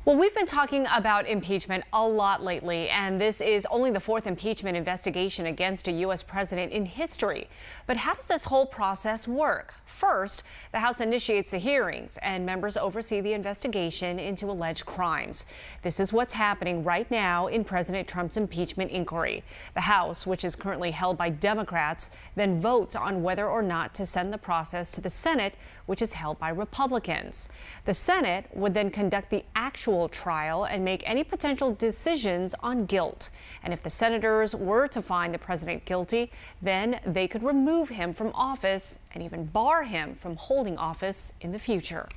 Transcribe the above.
Well, we've been talking about impeachment a lot lately, and this is only the fourth impeachment investigation against a U.S. president in history. But how does this whole process work? First, the House initiates the hearings, and members oversee the investigation into alleged crimes. This is what's happening right now in President Trump's impeachment inquiry. The House, which is currently held by Democrats, then votes on whether or not to send the process to the Senate, which is held by Republicans. The Senate would then conduct the actual trial and make any potential decisions on guilt. And if the senators were to find the president guilty, then they could remove him from office and even bar him from holding office in the future.